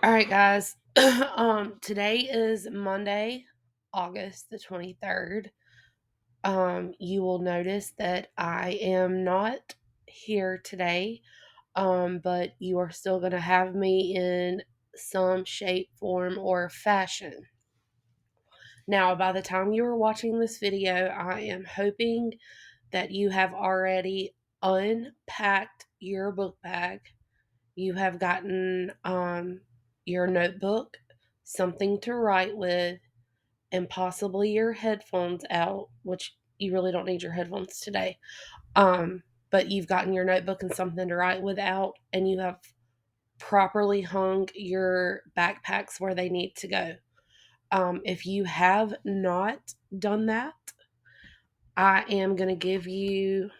All right, guys. Today is Monday, August the 23rd. You will notice that I am not here today, but you are still going to have me in some shape, form, or fashion. Now, by the time you are watching this video, I am hoping that you have already unpacked your book bag. You have gotten your notebook, something to write with, and possibly your headphones out, which you really don't need your headphones today. But you've gotten your notebook and something to write with out, and you have properly hung your backpacks where they need to go. If you have not done that, I am going to give you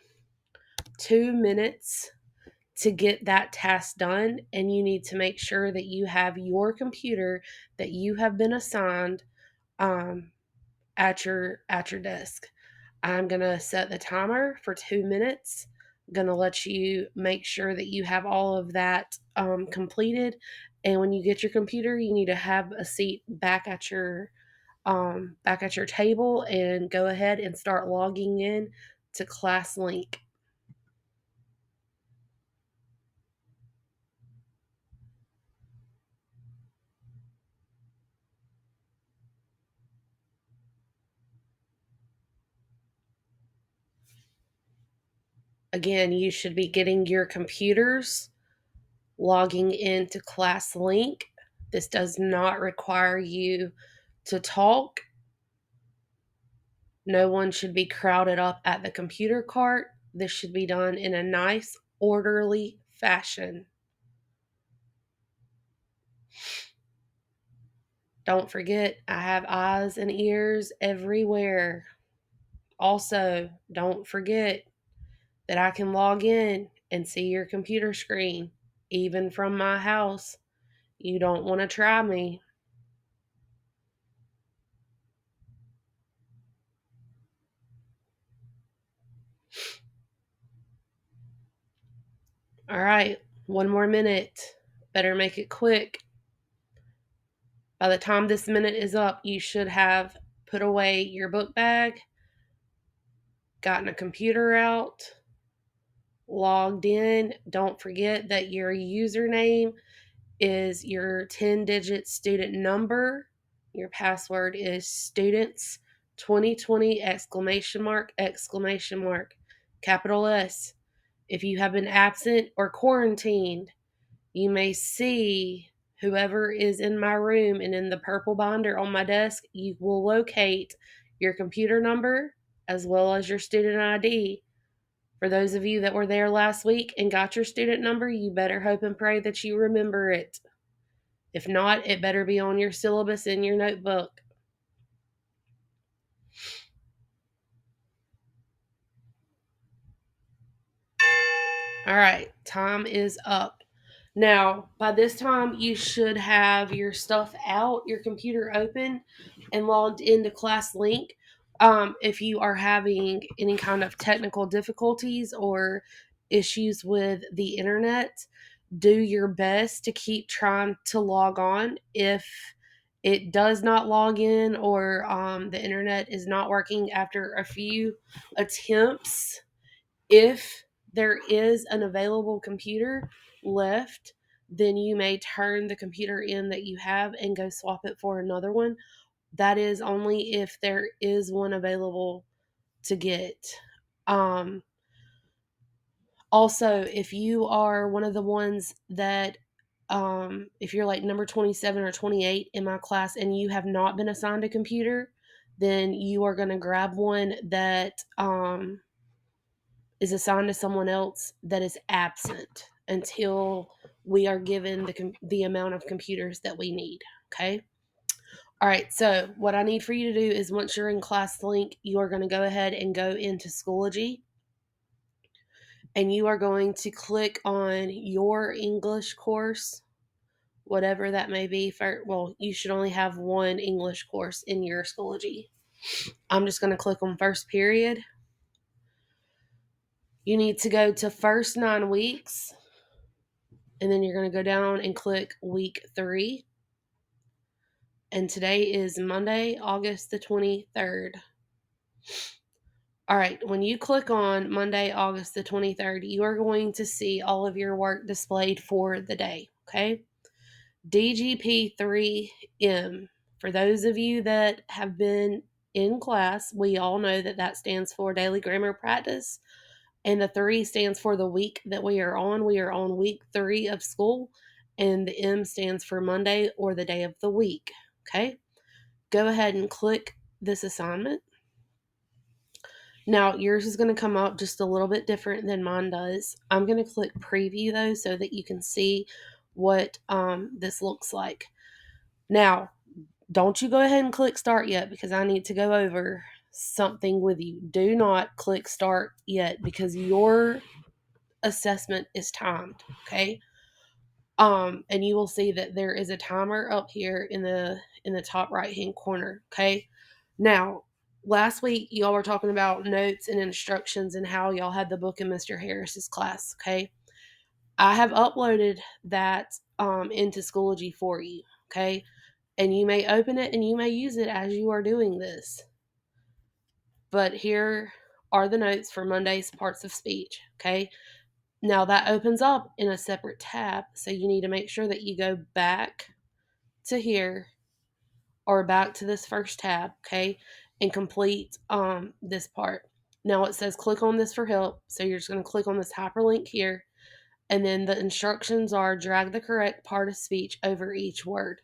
2 minutes to get that task done, and you need to make sure that you have your computer that you have been assigned at your desk. I'm gonna set the timer for 2 minutes. I'm gonna let you make sure that you have all of that completed, and when you get your computer, you need to have a seat back at your table and go ahead and start logging in to ClassLink. Again, you should be getting your computers, logging into ClassLink. This does not require you to talk. No one should be crowded up at the computer cart. This should be done in a nice, orderly fashion. Don't forget, I have eyes and ears everywhere. Also, don't forget that I can log in and see your computer screen, even from my house. You don't want to try me. All right, one more minute. Better make it quick. By the time this minute is up, you should have put away your book bag, gotten a computer out, logged in. Don't forget that your username is your 10-digit student number. Your password is students 2020 exclamation mark, exclamation mark, capital S. If you have been absent or quarantined, you may see whoever is in my room, and in the purple binder on my desk, you will locate your computer number as well as your student ID. For those of you that were there last week and got your student number, you better hope and pray that you remember it. If not, it better be on your syllabus in your notebook. All right, time is up. Now, by this time, you should have your stuff out, your computer open, and logged into ClassLink. If you are having any kind of technical difficulties or issues with the internet, do your best to keep trying to log on. If it does not log in, or the internet is not working after a few attempts, if there is an available computer left, then you may turn the computer in that you have and go swap it for another one. That is only if there is one available to get. Um, Also, if you are one of the ones that, if you're like number 27 or 28 in my class and you have not been assigned a computer, then you are going to grab one that is assigned to someone else that is absent until we are given the amount of computers that we need. Okay. All right. So what I need for you to do is, once you're in ClassLink, you are going to go ahead and go into Schoology, and you are going to click on your English course, whatever that may be. Well, you should only have one English course in your Schoology. I'm just going to click on first period. You need to go to first 9 weeks, and then you're going to go down and click week 3. And today is Monday, August the 23rd. All right, when you click on Monday, August the 23rd, you are going to see all of your work displayed for the day, okay? DB3M. For those of you that have been in class, we all know that that stands for daily grammar practice, and the 3 stands for the week that we are on. We are on week 3 of school, and the M stands for Monday or the day of the week, okay? Go ahead and click this assignment. Now, yours is going to come up just a little bit different than mine does. I'm going to click preview though so that you can see what this looks like. Now, don't you go ahead and click start yet because I need to go over something with you. Do not click start yet because your assessment is timed, okay? And you will see that there is a timer up here in the top right hand corner, okay? Now, last week y'all were talking about notes and instructions and how y'all had the book in Mr. Harris's class, okay? I have uploaded that into Schoology for you, okay? And you may open it and you may use it as you are doing this. But here are the notes for Monday's parts of speech, okay? Now that opens up in a separate tab, so you need to make sure that you go back to here or back to this first tab, okay, and complete this part. Now it says click on this for help, so you're just going to click on this hyperlink here, and then the instructions are drag the correct part of speech over each word.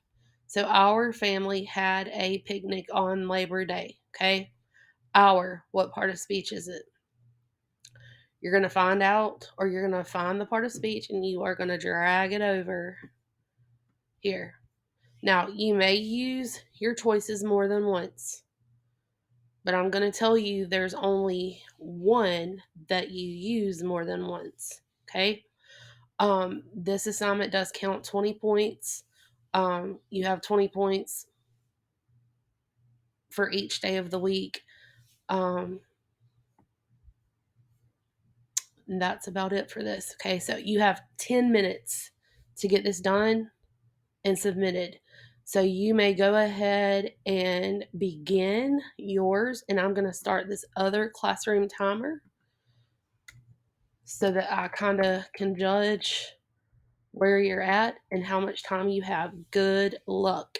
So our family had a picnic on Labor Day, okay? What part of speech is it? You're going to find out, or you're going to find the part of speech and you are going to drag it over here. Now, you may use your choices more than once, but I'm going to tell you there's only one that you use more than once, okay? This assignment does count 20 points. You have 20 points for each day of the week. And that's about it for this. Okay, so you have 10 minutes to get this done and submitted. So you may go ahead and begin yours, and I'm going to start this other classroom timer so that I kind of can judge where you're at and how much time you have. Good luck.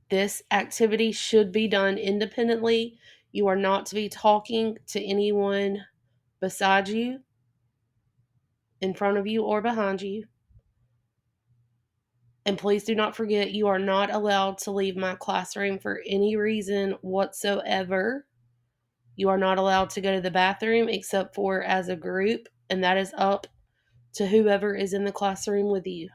This activity should be done independently. You are not to be talking to anyone beside you, in front of you, or behind you. And please do not forget, you are not allowed to leave my classroom for any reason whatsoever. You are not allowed to go to the bathroom except for as a group, and that is up to whoever is in the classroom with you.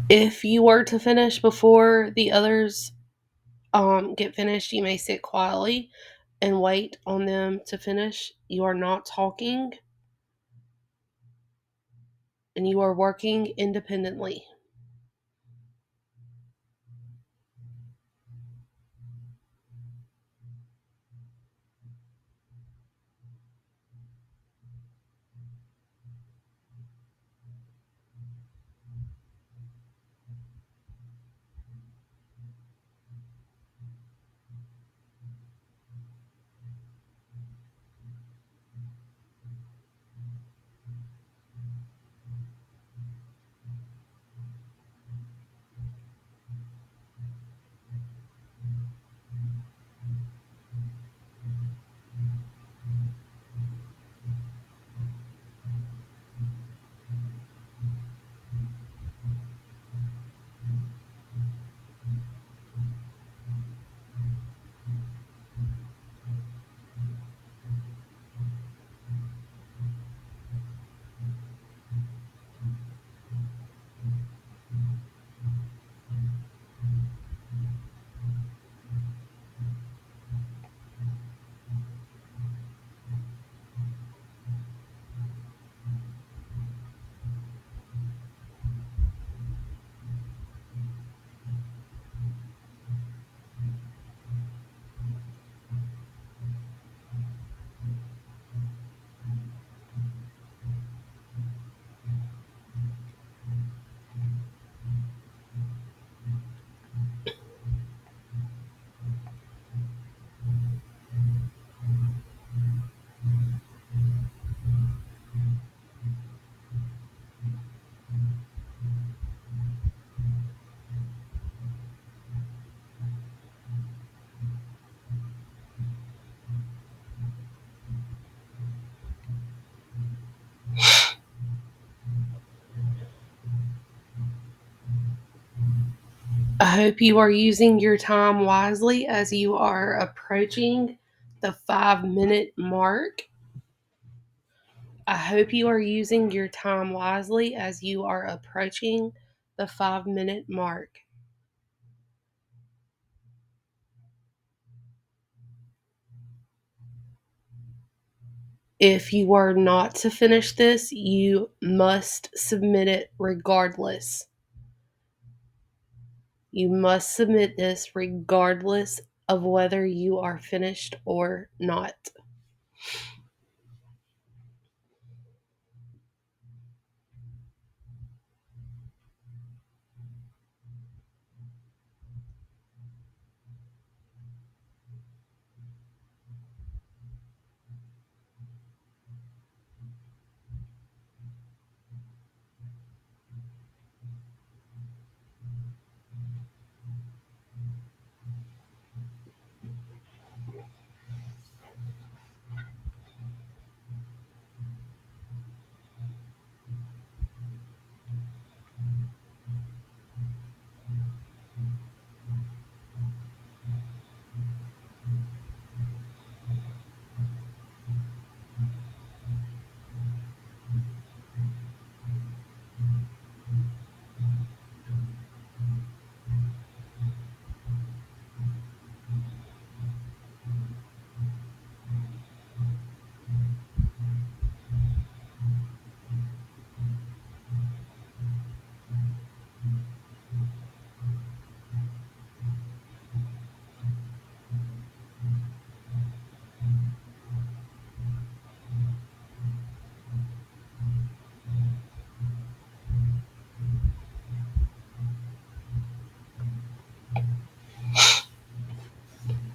If you were to finish before the others get finished, you may sit quietly and wait on them to finish. You are not talking and you are working independently. I hope you are using your time wisely as you are approaching the 5-minute mark. I hope you are using your time wisely as you are approaching the 5-minute mark. If you were not to finish this, you must submit it regardless. You must submit this regardless of whether you are finished or not.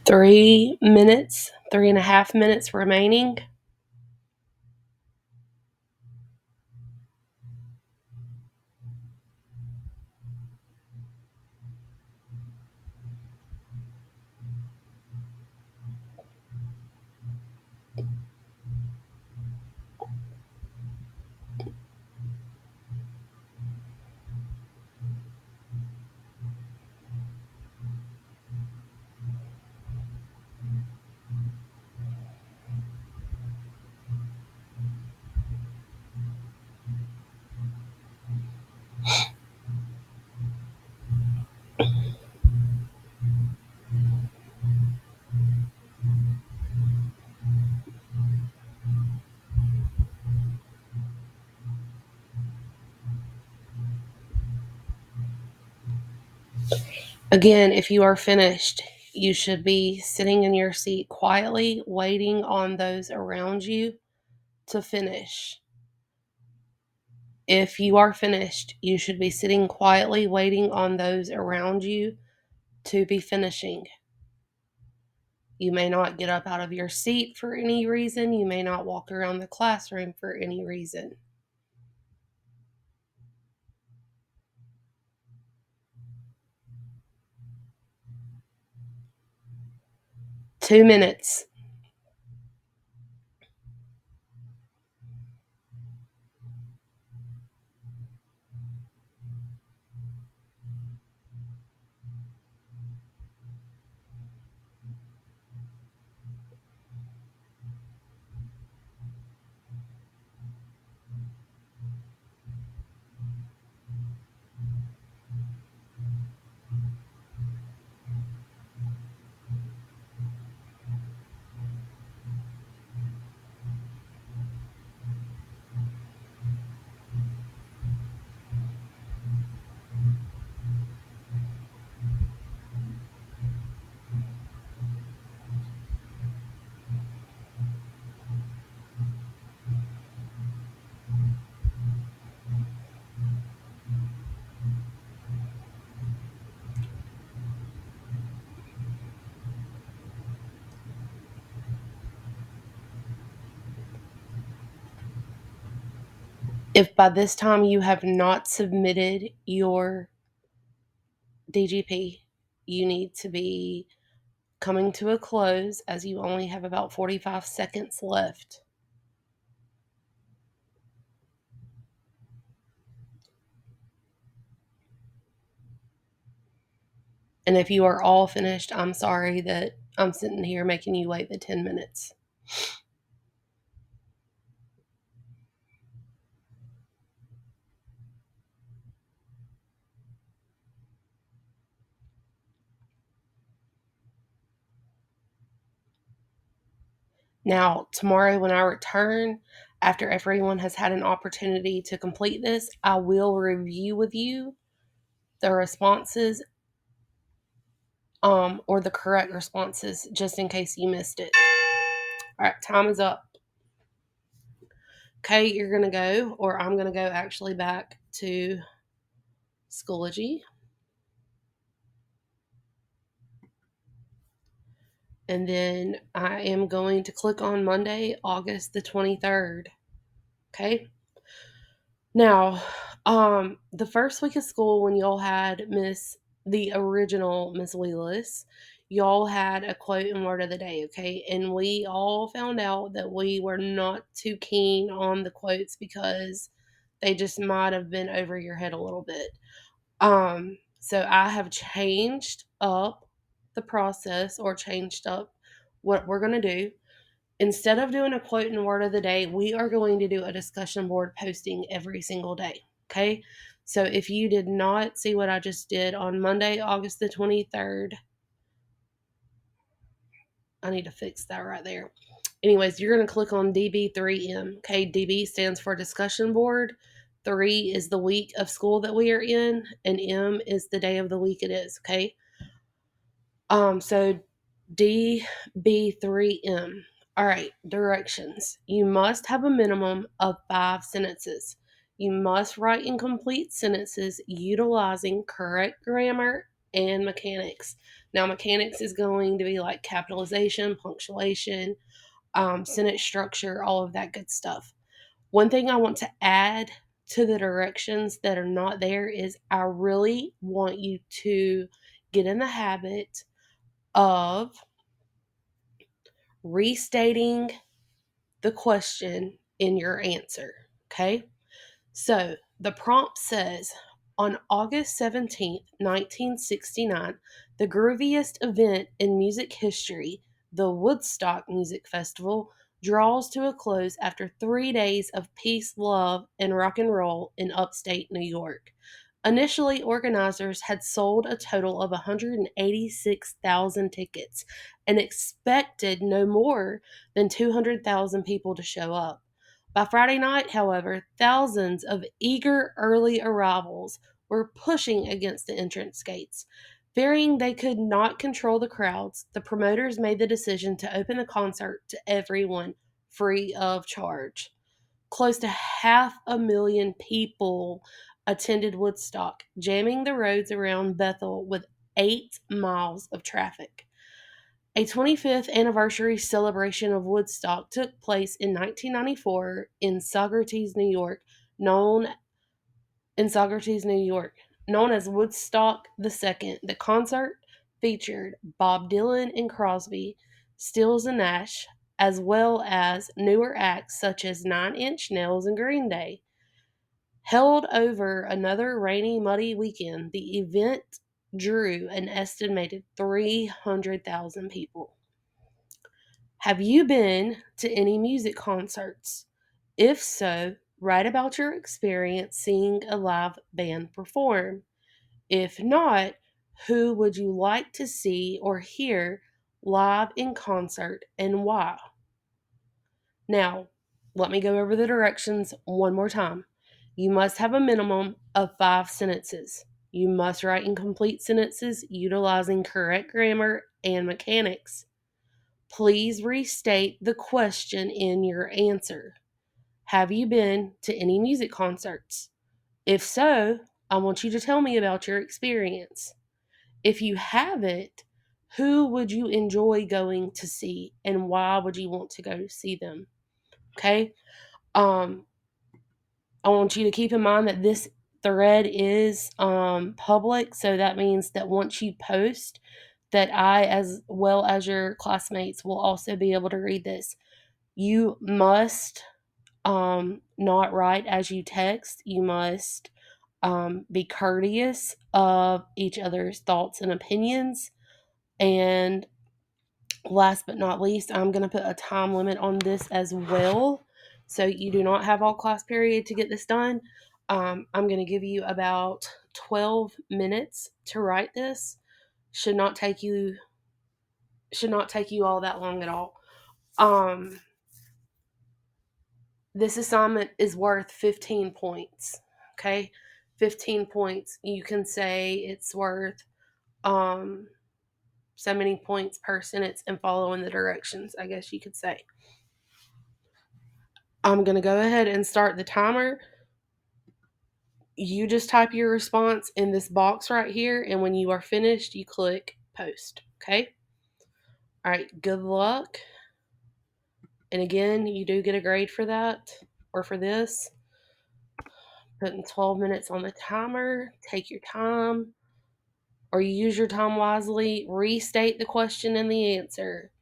Three and a half minutes remaining. Again, if you are finished, you should be sitting in your seat quietly, waiting on those around you to finish. If you are finished, you should be sitting quietly, waiting on those around you to be finishing. You may not get up out of your seat for any reason. You may not walk around the classroom for any reason. Two minutes. If by this time you have not submitted your DGP, you need to be coming to a close as you only have about 45 seconds left. And if you are all finished, I'm sorry that I'm sitting here making you wait the 10 minutes. Now, tomorrow when I return, after everyone has had an opportunity to complete this, I will review with you the responses or the correct responses just in case you missed it. All right, time is up. Okay, you're going to go, or I'm going to go actually back to Schoology. And then I am going to click on Monday, August the 23rd. Okay. Now, the first week of school when y'all had the original Miss Wheelis, y'all had a quote and word of the day, okay? And we all found out that we were not too keen on the quotes because they just might have been over your head a little bit. So I have changed up the process or changed up what we're going to do. Instead of doing a quote and word of the day, we are going to do a discussion board posting every single day. Okay. So if you did not see what I just did on Monday, August the 23rd, I need to fix that right there. Anyways, you're going to click on DB3M. Okay. DB stands for discussion board. 3 is the week of school that we are in, and M is the day of the week it is. Okay. So DB3M. All right, directions. You must have a minimum of 5 sentences. You must write in complete sentences utilizing correct grammar and mechanics. Now, mechanics is going to be like capitalization, punctuation, sentence structure, all of that good stuff. One thing I want to add to the directions that are not there is I really want you to get in the habit of restating the question in your answer. Okay. So the prompt says on August 17th, 1969, the grooviest event in music history, the Woodstock Music Festival, draws to a close after 3 days of peace, love, and rock and roll in upstate New York. Initially, organizers had sold a total of 186,000 tickets and expected no more than 200,000 people to show up. By Friday night, however, thousands of eager early arrivals were pushing against the entrance gates. Fearing they could not control the crowds, the promoters made the decision to open the concert to everyone free of charge. Close to 500,000 people attended Woodstock, jamming the roads around Bethel with 8 miles of traffic. A 25th anniversary celebration of Woodstock took place in 1994 in Saugerties, New York, known known as Woodstock II. The concert featured Bob Dylan and Crosby, Stills and Nash, as well as newer acts such as 9 Inch Nails and Green Day. Held over another rainy, muddy weekend, the event drew an estimated 300,000 people. Have you been to any music concerts? If so, write about your experience seeing a live band perform. If not, who would you like to see or hear live in concert and why? Now, let me go over the directions one more time. You must have a minimum of 5 sentences. You must write in complete sentences utilizing correct grammar and mechanics. Please restate the question in your answer. Have you been to any music concerts? If so, I want you to tell me about your experience. If you haven't, who would you enjoy going to see and why would you want to go see them? Okay? Um I want you to keep in mind that this thread is public, so that means that once you post that I as well as your classmates will also be able to read this. You must not write as you text. You must be courteous of each other's thoughts and opinions. And last but not least, I'm going to put a time limit on this as well. So you do not have all class period to get this done. I'm going to give you about 12 minutes to write this. Should not take you all that long at all. This assignment is worth 15 points. Okay? 15 points. You can say it's worth so many points per sentence and following the directions, I guess you could say. I'm going to go ahead and start the timer. You just type your response in this box right here, and when you are finished, you click post. Okay? All right, good luck. And again, you do get a grade for that or for this. Putting 12 minutes on the timer. Take your time, or you use your time wisely. Restate the question and the answer.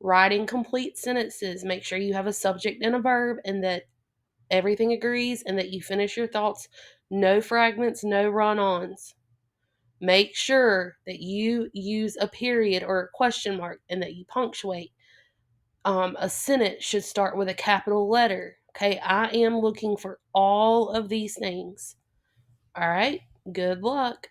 Writing complete sentences. Make sure you have a subject and a verb and that everything agrees and that you finish your thoughts. No fragments, no run-ons. Make sure that you use a period or a question mark and that you punctuate. A sentence should start with a capital letter. Okay, I am looking for all of these things. All right, good luck.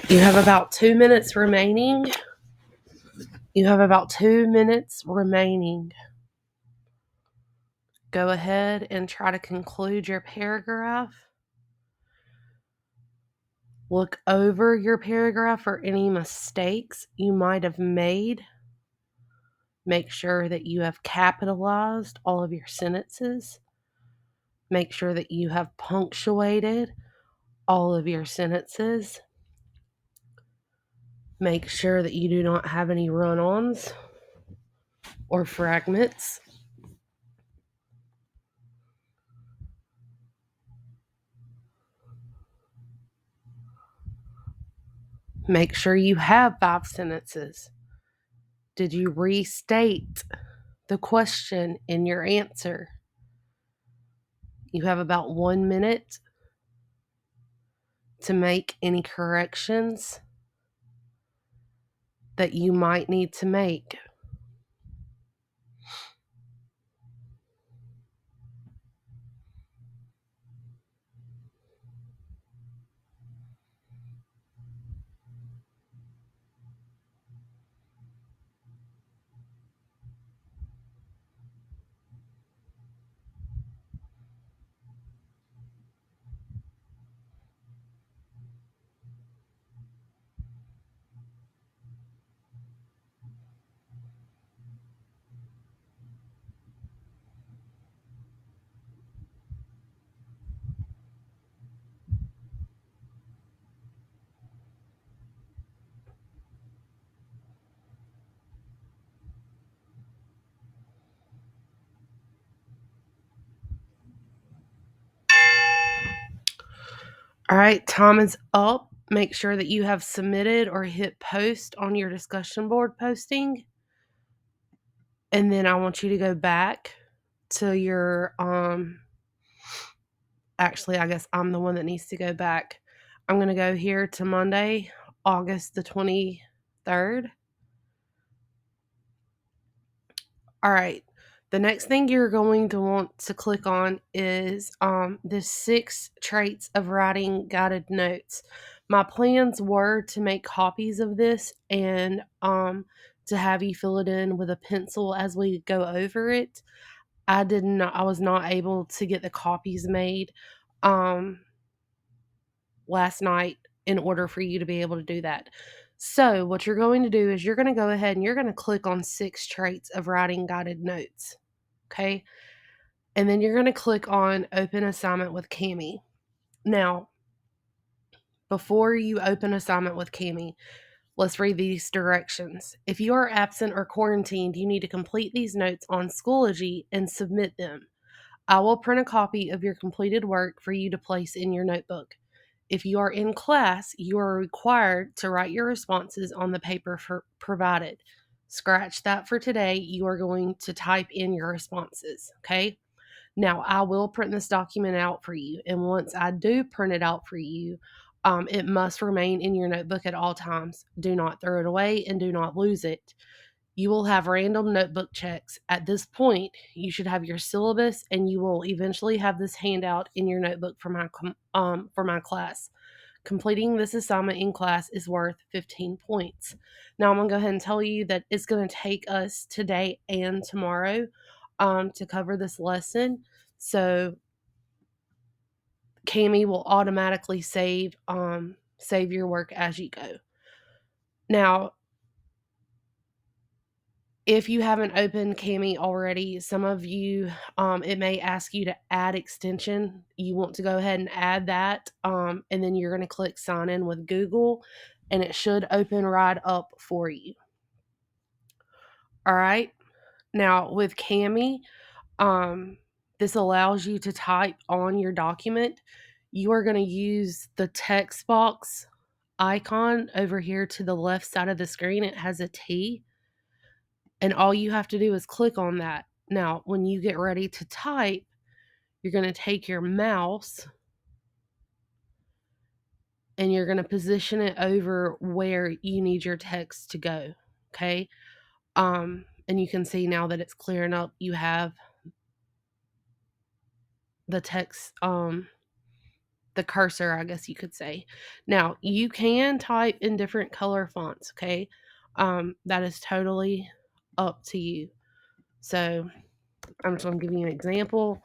You have about 2 minutes remaining. You have about 2 minutes remaining. Go ahead and try to conclude your paragraph. Look over your paragraph for any mistakes you might have made. Make sure that you have capitalized all of your sentences. Make sure that you have punctuated all of your sentences. Make sure that you do not have any run-ons or fragments. Make sure you have 5 sentences. Did you restate the question in your answer? You have about 1 minute to make any corrections that you might need to make. All right, time is up. Make sure that you have submitted or hit post on your discussion board posting. And then I want you to go back to your actually, I guess I'm the one that needs to go back. I'm going to go here to Monday, August the 23rd. All right. The next thing you're going to want to click on is the 6 traits of writing guided notes. My plans were to make copies of this and to have you fill it in with a pencil as we go over it. I was not able to get the copies made last night in order for you to be able to do that. So what you're going to do is you're going to go ahead and you're going to click on 6 traits of writing guided notes. Okay. And then you're going to click on open assignment with Cami. Now, before you open assignment with Cami, let's read these directions. If you are absent or quarantined, you need to complete these notes on Schoology and submit them. I will print a copy of your completed work for you to place in your notebook. If you are in class, you are required to write your responses on the paper provided. Scratch that for today. You are going to type in your responses, okay? Now, I will print this document out for you, and once I do print it out for you, it must remain in your notebook at all times. Do not throw it away and do not lose it. You will have random notebook checks. At this point, you should have your syllabus, and you will eventually have this handout in your notebook for my class. Completing this assignment in class is worth 15 points. Now, I'm going to go ahead and tell you that it's going to take us today and tomorrow to cover this lesson. So, Cami will automatically save your work as you go. Now, If you haven't opened Cami already, some of you, it may ask you to add extension. You want to go ahead and add that, and then you're going to click sign in with Google, and it should open right up for you. All right. Now with Cami, this allows you to type on your document. You are going to use the text box icon over here to the left side of the screen. It has a T, and all you have to do is click on that. Now, when you get ready to type, you're going to take your mouse and you're going to position it over where you need your text to go. Okay. And you can see now that it's clearing up. You have the text, the cursor, I guess you could say. Now, you can type in different color fonts. Okay. That is totally up to you. So I'm just going to give you an example.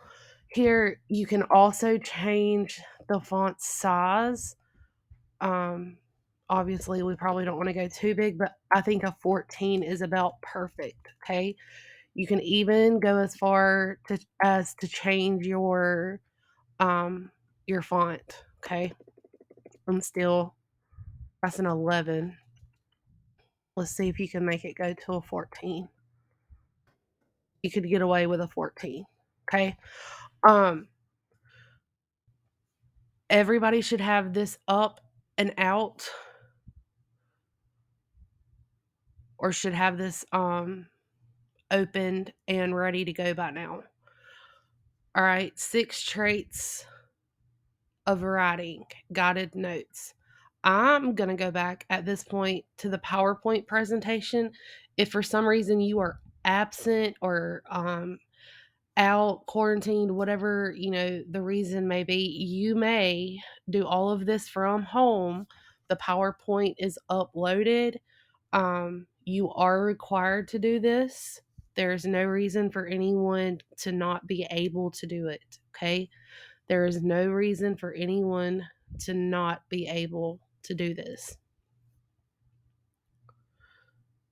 Here, you can also change the font size. Um, Obviously, we probably don't want to go too big, but I think a 14 is about perfect. Okay. You can even go as far as to change your font. Okay. That's an 11. Let's see if you can make it go to a 14. You could get away with a 14. Okay. Um, Everybody should have this up and out, or should have this opened and ready to go by now. All right, 6 traits of writing, guided notes. I'm going to go back at this point to the PowerPoint presentation. If for some reason you are absent or out, quarantined, whatever, the reason may be, you may do all of this from home. The PowerPoint is uploaded. You are required to do this. There's no reason for anyone to not be able to do it. Okay. There is no reason for anyone to not be able to do this.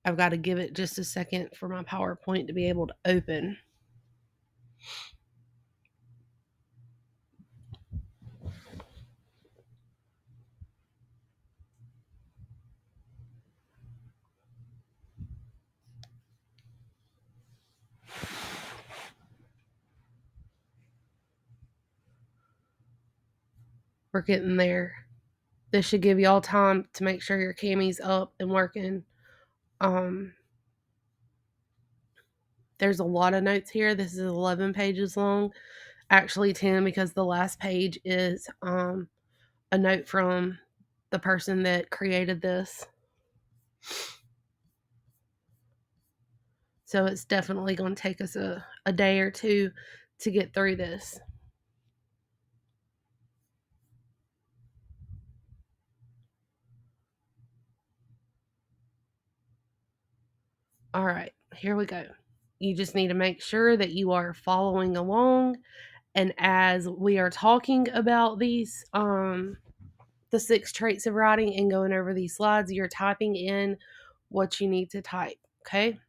I've got to give it just a second for my PowerPoint to be able to open. We're getting there. This should give y'all time to make sure your Cami's up and working. There's a lot of notes here. This is 11 pages long. Actually 10, because the last page is a note from the person that created this. So it's definitely going to take us a day or two to get through this. All right, here we go. You just need to make sure that you are following along. And as we are talking about these, the 6 traits of writing and going over these slides, you're typing in what you need to type. Okay.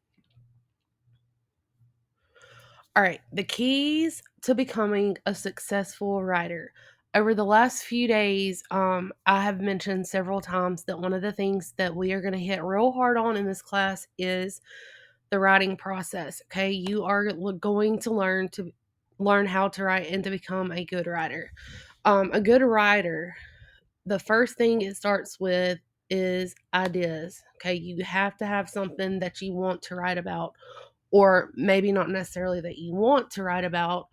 All right, the keys to becoming a successful writer. Over the last few days, I have mentioned several times that one of the things that we are going to hit real hard on in this class is the writing process. Okay, you are going to learn how to write and to become a good writer. A good writer, the first thing it starts with is ideas. Okay, you have to have something that you want to write about, or maybe not necessarily that you want to write about,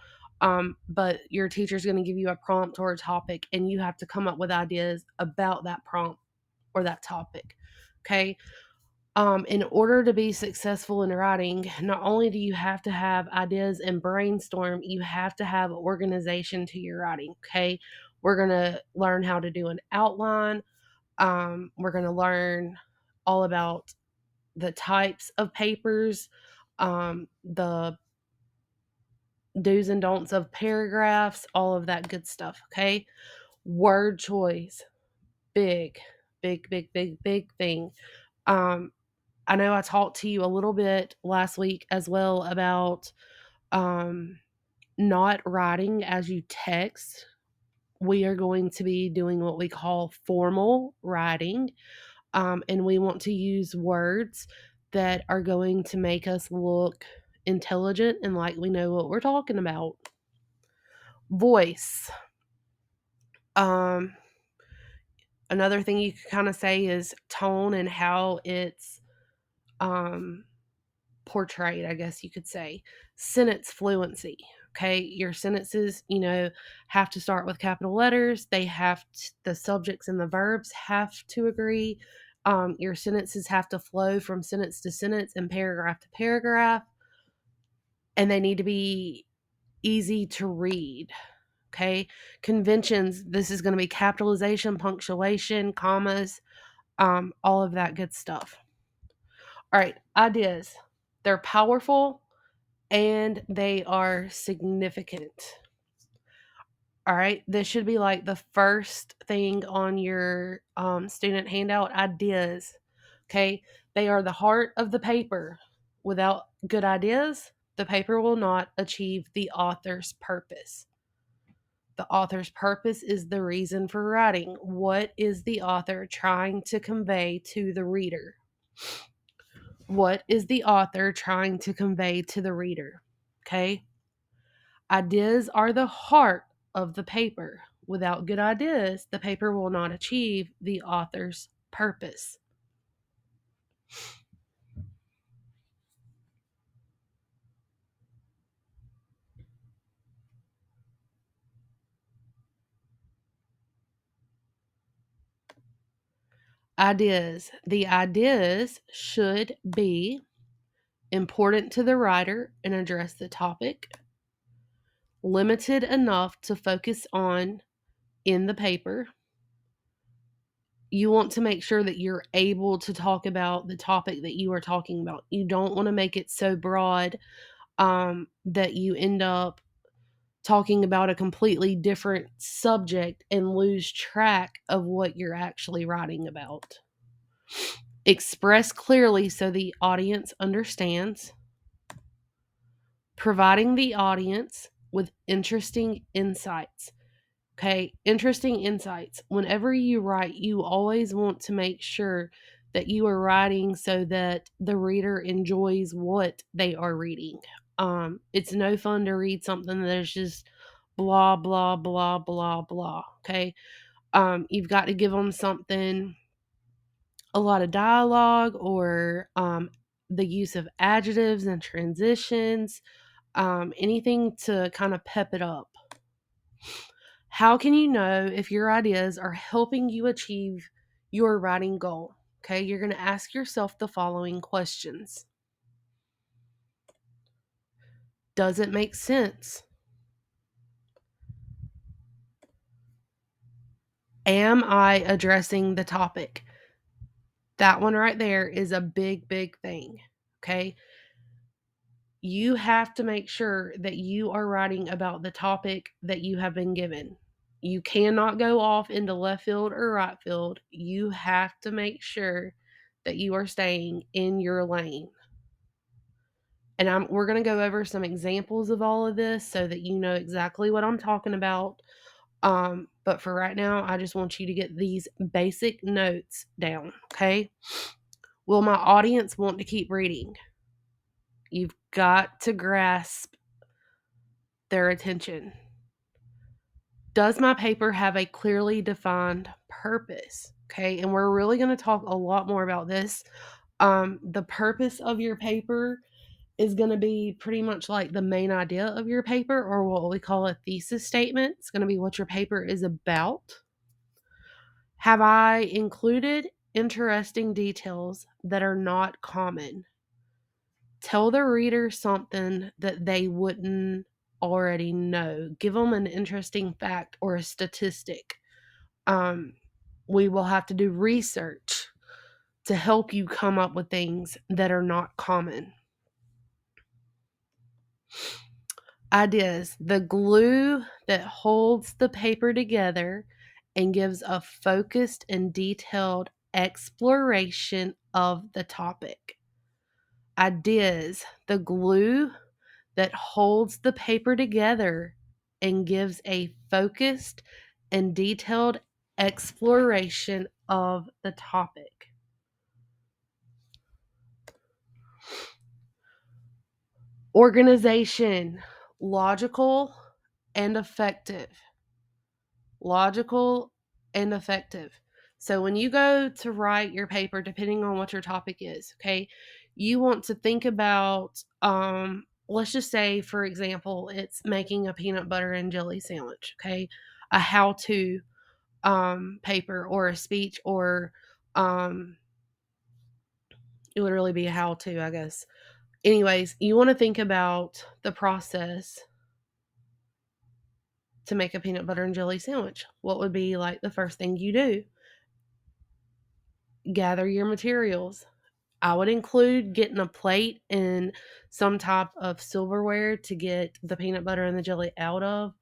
but your teacher's going to give you a prompt or a topic, and you have to come up with ideas about that prompt or that topic. Okay. In order to be successful in writing, not only do you have to have ideas and brainstorm, you have to have organization to your writing. Okay. We're going to learn how to do an outline. We're going to learn all about the types of papers, the do's and don'ts of paragraphs, all of that good stuff. Okay. Word choice, big, big, big, big, big thing. Um, I know I talked to you a little bit last week as well about not writing as you text. We are going to be doing what we call formal writing, and we want to use words that are going to make us look intelligent and like we know what we're talking about. Voice. Um, Another thing you could kind of say is tone and how it's um, portrayed, I guess you could say. Sentence fluency. Okay, your sentences, have to start with capital letters. The subjects and the verbs have to agree. Your sentences have to flow from sentence to sentence and paragraph to paragraph, and they need to be easy to read. Okay, conventions. This is going to be capitalization, punctuation, commas, all of that good stuff. All right, ideas. They're powerful and they are significant. All right, this should be like the first thing on your student handout. Ideas. Okay, they are the heart of the paper. Without good ideas, the paper will not achieve the author's purpose. The author's purpose is the reason for writing. What is the author trying to convey to the reader? What is the author trying to convey to the reader? Okay? Ideas are the heart of the paper. Without good ideas, the paper will not achieve the author's purpose. Ideas. The ideas should be important to the writer and address the topic, limited enough to focus on in the paper. You want to make sure that you're able to talk about the topic that you are talking about. You don't want to make it so broad that you end up talking about a completely different subject and lose track of what you're actually writing about. Express clearly so the audience understands. Providing the audience with interesting insights. Okay, interesting insights. Whenever you write, you always want to make sure that you are writing so that the reader enjoys what they are reading. It's no fun to read something that is just blah, blah, blah, blah, blah. Okay, you've got to give them something, a lot of dialogue or the use of adjectives and transitions, anything to kind of pep it up. How can you know if your ideas are helping you achieve your writing goal? Okay, you're going to ask yourself the following questions. Does it make sense? Am I addressing the topic? That one right there is a big, big thing. Okay, you have to make sure that you are writing about the topic that you have been given. You cannot go off into left field or right field. You have to make sure that you are staying in your lane. And we're going to go over some examples of all of this so that you know exactly what I'm talking about. But for right now, I just want you to get these basic notes down, okay? Will my audience want to keep reading? You've got to grasp their attention. Does my paper have a clearly defined purpose? Okay, and we're really going to talk a lot more about this. The purpose of your paper is going to be pretty much like the main idea of your paper, or what we call a thesis statement. It's going to be what your paper is about. Have I included interesting details that are not common? Tell the reader something that they wouldn't already know. Give them an interesting fact or a statistic. We will have to do research to help you come up with things that are not common. Ideas. The glue that holds the paper together and gives a focused and detailed exploration of the topic. Ideas, the glue that holds the paper together and gives a focused and detailed exploration of the topic. Organization, logical and effective. Logical and effective. So when you go to write your paper, depending on what your topic is, okay, you want to think about, let's just say, for example, it's making a peanut butter and jelly sandwich, okay, a how-to paper or a speech, or um, it would really be a how-to, I guess. Anyways, you want to think about the process to make a peanut butter and jelly sandwich. What would be like the first thing you do? Gather your materials. I would include getting a plate and some type of silverware to get the peanut butter and the jelly out of.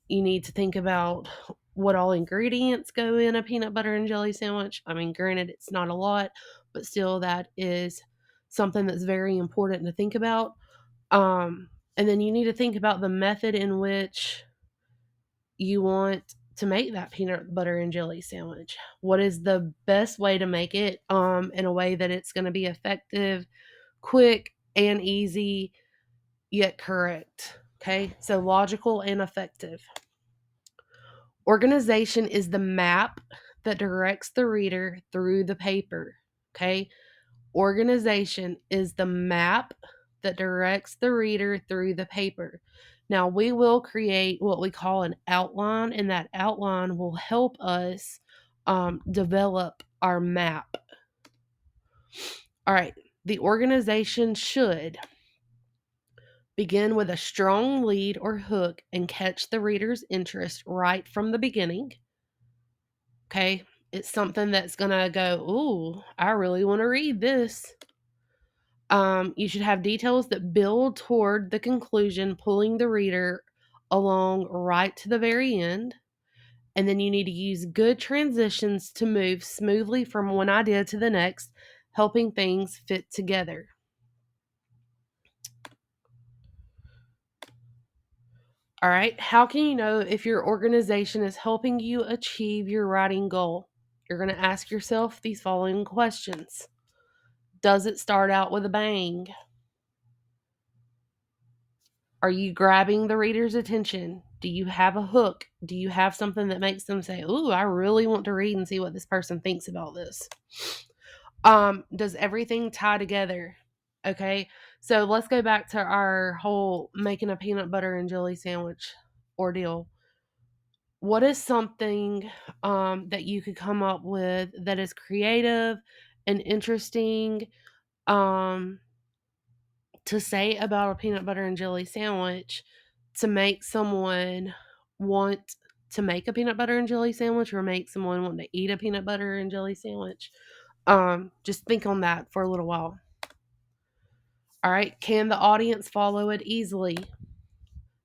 You need to think about what all ingredients go in a peanut butter and jelly sandwich. I mean, granted, it's not a lot, but still, that is something that's very important to think about. And then you need to think about the method in which you want to make that peanut butter and jelly sandwich. What is the best way to make it in a way that it's going to be effective, quick, and easy, yet correct? Okay, so logical and effective. Organization is the map that directs the reader through the paper. Okay, organization is the map that directs the reader through the paper. Now, we will create what we call an outline, and that outline will help us develop our map. All right, the organization should begin with a strong lead or hook and catch the reader's interest right from the beginning. Okay, it's something that's going to go, ooh, I really want to read this. You should have details that build toward the conclusion, pulling the reader along right to the very end. And then you need to use good transitions to move smoothly from one idea to the next, helping things fit together. All right, how can you know if your organization is helping you achieve your writing goal? You're going to ask yourself these following questions. Does it start out with a bang? Are you grabbing the reader's attention? Do you have a hook? Do you have something that makes them say, ooh, I really want to read and see what this person thinks about this? Does everything tie together? Okay, so let's go back to our whole making a peanut butter and jelly sandwich ordeal. What is something that you could come up with that is creative and interesting um, to say about a peanut butter and jelly sandwich to make someone want to make a peanut butter and jelly sandwich, or make someone want to eat a peanut butter and jelly sandwich? Just think on that for a little while. All right, can the audience follow it easily?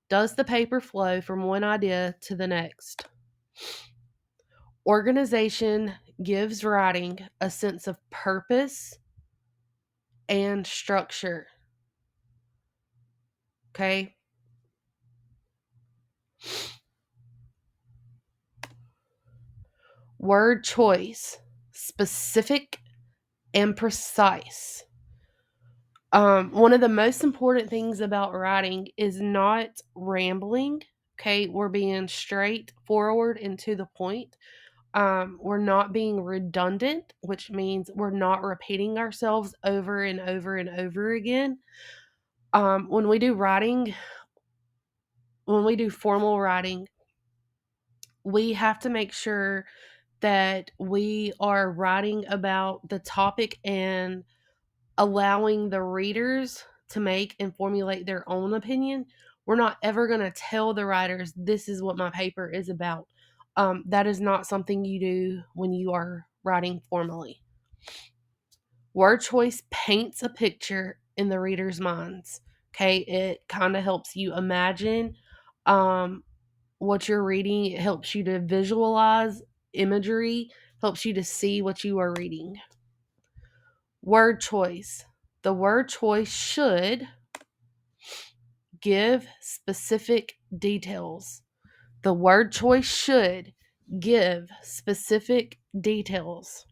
Does the paper flow from one idea to the next? Organization gives writing a sense of purpose and structure. Okay? Word choice, specific and precise. One of the most important things about writing is not rambling. Okay, we're being straightforward and to the point. We're not being redundant, which means we're not repeating ourselves over and over and over again. When we do writing, when we do formal writing, we have to make sure that we are writing about the topic and allowing the readers to make and formulate their own opinion. We're not ever going to tell the writers, this is what my paper is about. That is not something you do when you are writing formally. Word choice paints a picture in the reader's minds. Okay, it kind of helps you imagine what you're reading. It helps you to visualize imagery, helps you to see what you are reading. Word choice. The word choice should give specific details. The word choice should give specific details.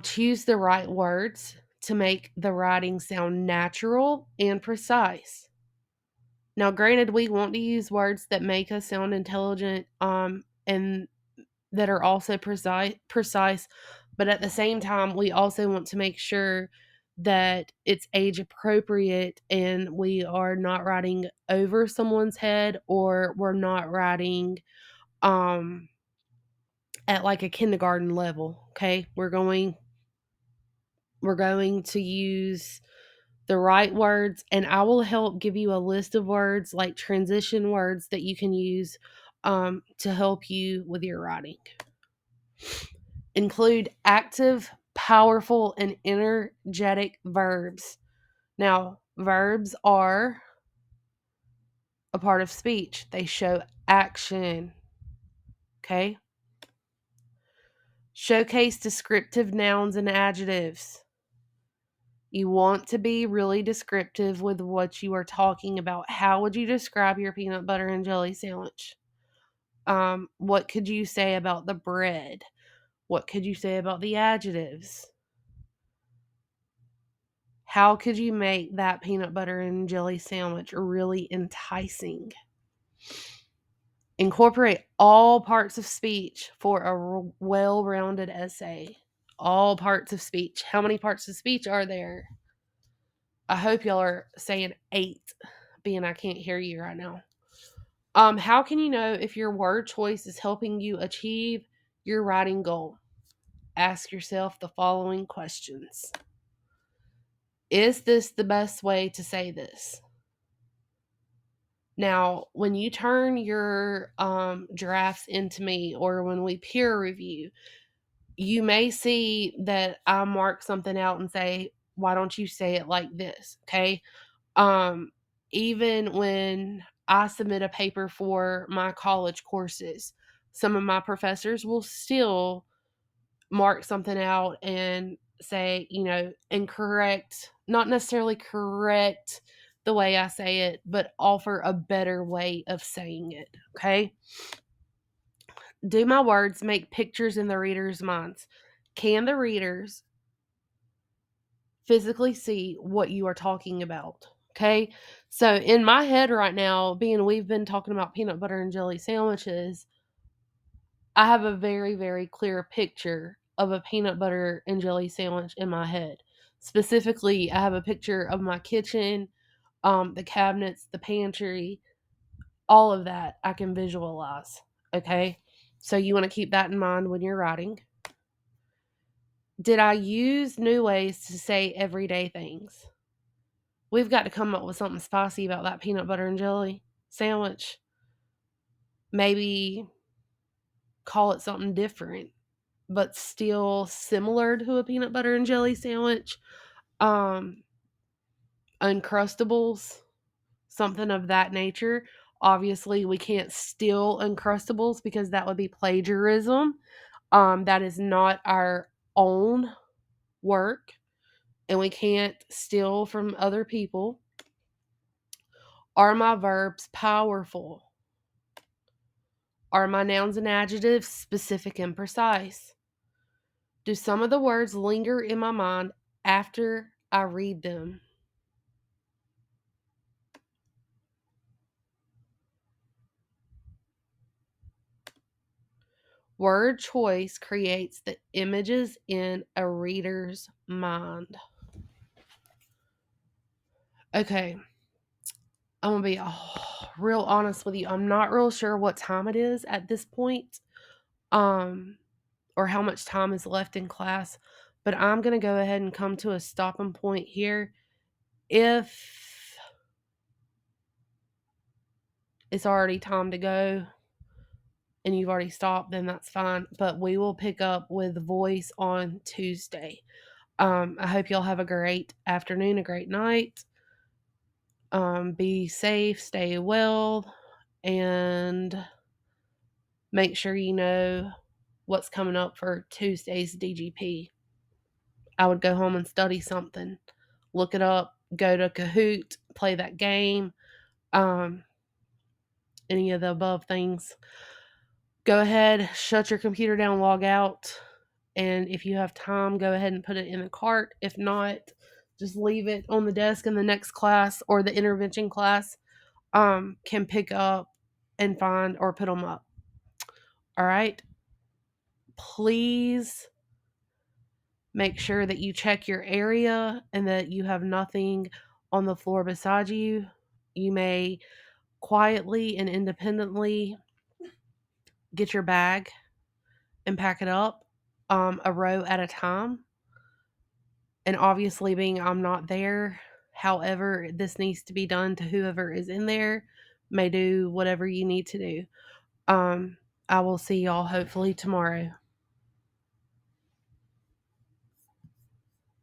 Choose the right words to make the writing sound natural and precise. Now, granted, we want to use words that make us sound intelligent, and that are also precise, but at the same time, we also want to make sure that it's age appropriate and we are not writing over someone's head, or we're not writing um at like a kindergarten level. Okay, we're going to use the right words, and I will help give you a list of words, like transition words, that you can use to help you with your writing. Include active, powerful, and energetic verbs. Now, verbs are a part of speech, they show action. Okay? Showcase descriptive nouns and adjectives. You want to be really descriptive with what you are talking about. How would you describe your peanut butter and jelly sandwich? What could you say about the bread? What could you say about the adjectives? How could you make that peanut butter and jelly sandwich really enticing? Incorporate all parts of speech for a well-rounded essay. All parts of speech. How many parts of speech are there? I hope y'all are saying 8, being I can't hear you right now. How can you know if your word choice is helping you achieve your writing goal? Ask yourself the following questions. Is this the best way to say this? Now, when you turn your drafts into me, or when we peer review, you may see that I mark something out and say, why don't you say it like this? Okay. Um, Even when I submit a paper for my college courses, some of my professors will still mark something out and say, incorrect, not necessarily correct the way I say it, but offer a better way of saying it. Okay. Do my words make pictures in the reader's minds? Can the readers physically see what you are talking about? Okay. So in my head right now, being we've been talking about peanut butter and jelly sandwiches, I have a very, very clear picture of a peanut butter and jelly sandwich in my head. Specifically, I have a picture of my kitchen, the cabinets, the pantry, all of that I can visualize. Okay. So you want to keep that in mind when you're writing. Did I use new ways to say everyday things? We've got to come up with something spicy about that peanut butter and jelly sandwich. Maybe call it something different, but still similar to a peanut butter and jelly sandwich. Um, Uncrustables, something of that nature. Obviously, we can't steal Uncrustables because that would be plagiarism. That is not our own work, and we can't steal from other people. Are my verbs powerful? Are my nouns and adjectives specific and precise? Do some of the words linger in my mind after I read them? Word choice creates the images in a reader's mind. Okay, I'm gonna be real honest with you. I'm not real sure what time it is at this point, um, or how much time is left in class, but I'm gonna go ahead and come to a stopping point here. If it's already time to go and you've already stopped, then that's fine. But we will pick up with voice on Tuesday. I hope y'all have a great afternoon, a great night. Be safe, stay well, and make sure you know what's coming up for Tuesday's DGP. I would go home and study something, look it up, go to Kahoot, play that game, um, any of the above things. Go ahead, shut your computer down, log out, and if you have time, go ahead and put it in the cart. If not, just leave it on the desk, and the next class or the intervention class can pick up and find or put them up. All right. Please make sure that you check your area and that you have nothing on the floor beside you. You may quietly and independently get your bag and pack it up, a row at a time. And obviously, being I'm not there, however, this needs to be done to whoever is in there, may do whatever you need to do. I will see y'all hopefully tomorrow.